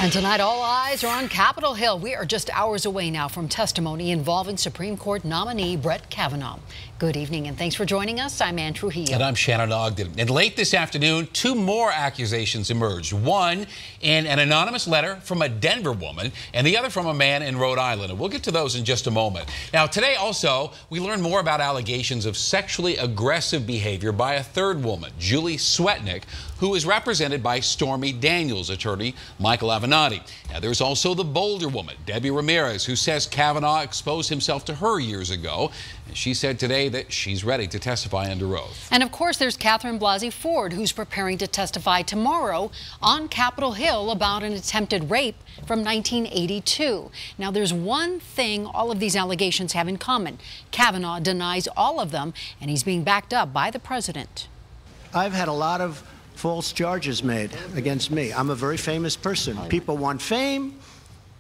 And tonight, all eyes are on Capitol Hill. We are just hours away now from testimony involving Supreme Court nominee Brett Kavanaugh. Good evening, and thanks for joining us. I'm Ann Trujillo. And I'm Shannon Ogden. And late this afternoon, two more accusations emerged. One in an anonymous letter from a Denver woman, and the other from a man in Rhode Island. And we'll get to those in just a moment. Now, today also, we learn more about allegations of sexually aggressive behavior by a third woman, Julie Swetnick, who is represented by Stormy Daniels' attorney, Michael Avenatti. Now, there's also the Boulder woman, Debbie Ramirez, who says Kavanaugh exposed himself to her years ago. And she said today that she's ready to testify under oath. And of course, there's Catherine Blasey Ford, who's preparing to testify tomorrow on Capitol Hill about an attempted rape from 1982. Now, there's one thing all of these allegations have in common. Kavanaugh denies all of them, and he's being backed up by the president. I've had a lot of false charges made against me. I'm a very famous person. People want fame,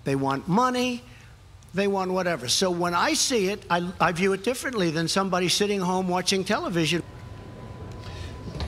they want money, they want whatever. So when I see it, I view it differently than somebody sitting home watching television.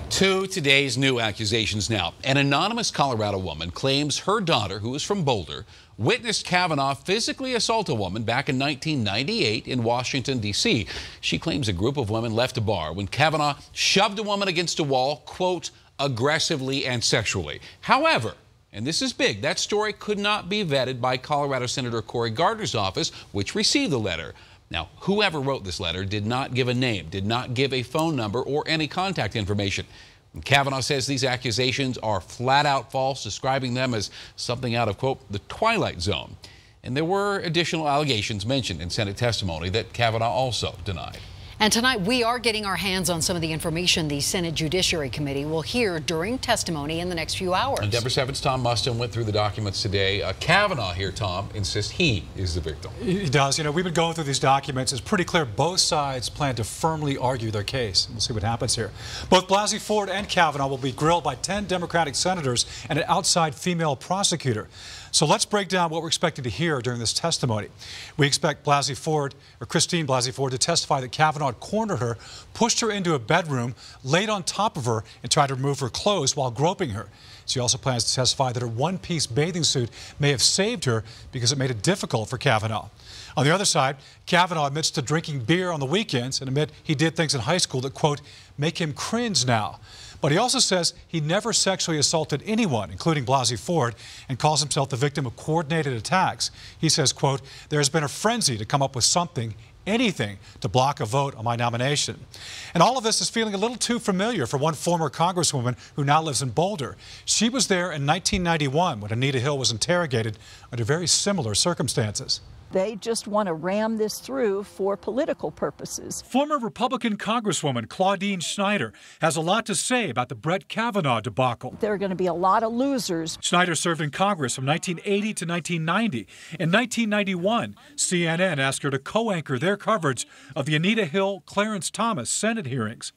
To today's new accusations now. An anonymous Colorado woman claims her daughter, who is from Boulder, witnessed Kavanaugh physically assault a woman back in 1998 in Washington, D.C. She claims a group of women left a bar when Kavanaugh shoved a woman against a wall, quote, aggressively and sexually. However, and this is big, that story could not be vetted by Colorado Senator Cory Gardner's office, which received the letter. Now, whoever wrote this letter did not give a name, did not give a phone number or any contact information. And Kavanaugh says these accusations are flat out false, describing them as something out of, quote, the Twilight Zone. And there were additional allegations mentioned in Senate testimony that Kavanaugh also denied. And tonight, we are getting our hands on some of the information the Senate Judiciary Committee will hear during testimony in the next few hours. And Deborah 7's Tom Mustin went through the documents today. Kavanaugh here, Tom, insists he is the victim. He does. You know, we've been going through these documents. It's pretty clear both sides plan to firmly argue their case. We'll see what happens here. Both Blasey Ford and Kavanaugh will be grilled by 10 Democratic senators and an outside female prosecutor. So let's break down what we're expecting to hear during this testimony. We expect Christine Blasey Ford to testify that Kavanaugh cornered her, pushed her into a bedroom, laid on top of her, and tried to remove her clothes while groping her. She also plans to testify that her one-piece bathing suit may have saved her because it made it difficult for Kavanaugh. On the other side, Kavanaugh admits to drinking beer on the weekends and admit he did things in high school that, quote, make him cringe now. But he also says he never sexually assaulted anyone, including Blasey Ford, and calls himself the victim of coordinated attacks. He says, quote, there has been a frenzy to come up with something, anything, to block a vote on my nomination. And all of this is feeling a little too familiar for one former congresswoman who now lives in Boulder. She was there in 1991 when Anita Hill was interrogated under very similar circumstances. They just want to ram this through for political purposes. Former Republican Congresswoman Claudine Schneider has a lot to say about the Brett Kavanaugh debacle. There are going to be a lot of losers. Schneider served in Congress from 1980 to 1990. In 1991, CNN asked her to co-anchor their coverage of the Anita Hill, Clarence Thomas Senate hearings.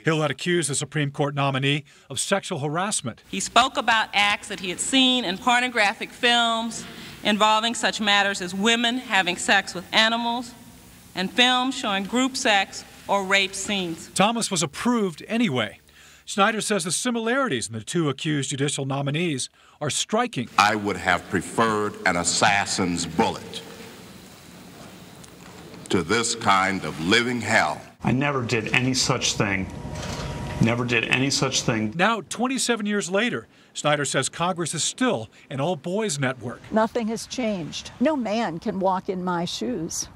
Hill had accused the Supreme Court nominee of sexual harassment. He spoke about acts that he had seen in pornographic films involving such matters as women having sex with animals and films showing group sex or rape scenes. Thomas was approved anyway. Schneider says the similarities in the two accused judicial nominees are striking. I would have preferred an assassin's bullet to this kind of living hell. I never did any such thing. Never did any such thing. Now, 27 years later, Schneider says Congress is still an old boys network. Nothing has changed. No man can walk in my shoes.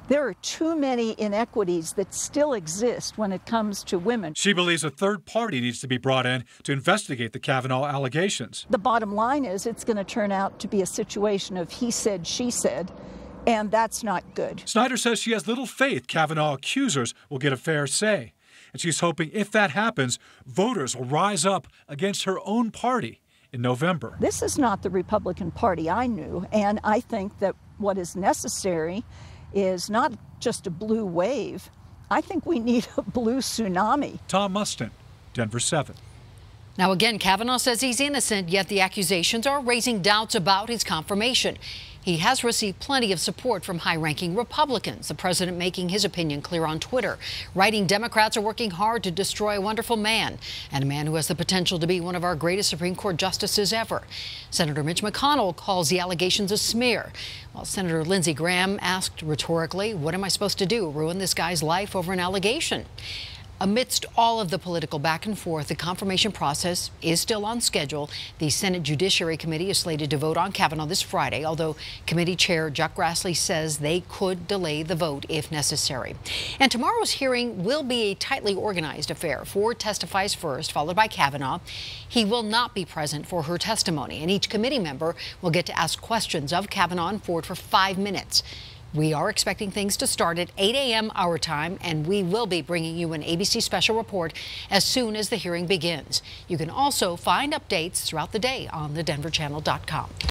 There are too many inequities that still exist when it comes to women. She believes a third party needs to be brought in to investigate the Kavanaugh allegations. The bottom line is it's going to turn out to be a situation of he said, she said, and that's not good. Schneider says she has little faith Kavanaugh accusers will get a fair say. And she's hoping if that happens, voters will rise up against her own party in November. This is not the Republican Party I knew, and I think that what is necessary is not just a blue wave. I think we need a blue tsunami. Tom Mustin, Denver 7. Now again, Kavanaugh says he's innocent, yet the accusations are raising doubts about his confirmation. He has received plenty of support from high-ranking Republicans, the president making his opinion clear on Twitter, writing Democrats are working hard to destroy a wonderful man, and a man who has the potential to be one of our greatest Supreme Court justices ever. Senator Mitch McConnell calls the allegations a smear, while Senator Lindsey Graham asked rhetorically, what am I supposed to do, ruin this guy's life over an allegation? Amidst all of the political back and forth, the confirmation process is still on schedule. The Senate Judiciary Committee is slated to vote on Kavanaugh this Friday, although Committee Chair Chuck Grassley says they could delay the vote if necessary. And tomorrow's hearing will be a tightly organized affair. Ford testifies first, followed by Kavanaugh. He will not be present for her testimony, and each committee member will get to ask questions of Kavanaugh and Ford for 5 minutes. We are expecting things to start at 8 a.m. our time, and we will be bringing you an ABC special report as soon as the hearing begins. You can also find updates throughout the day on thedenverchannel.com.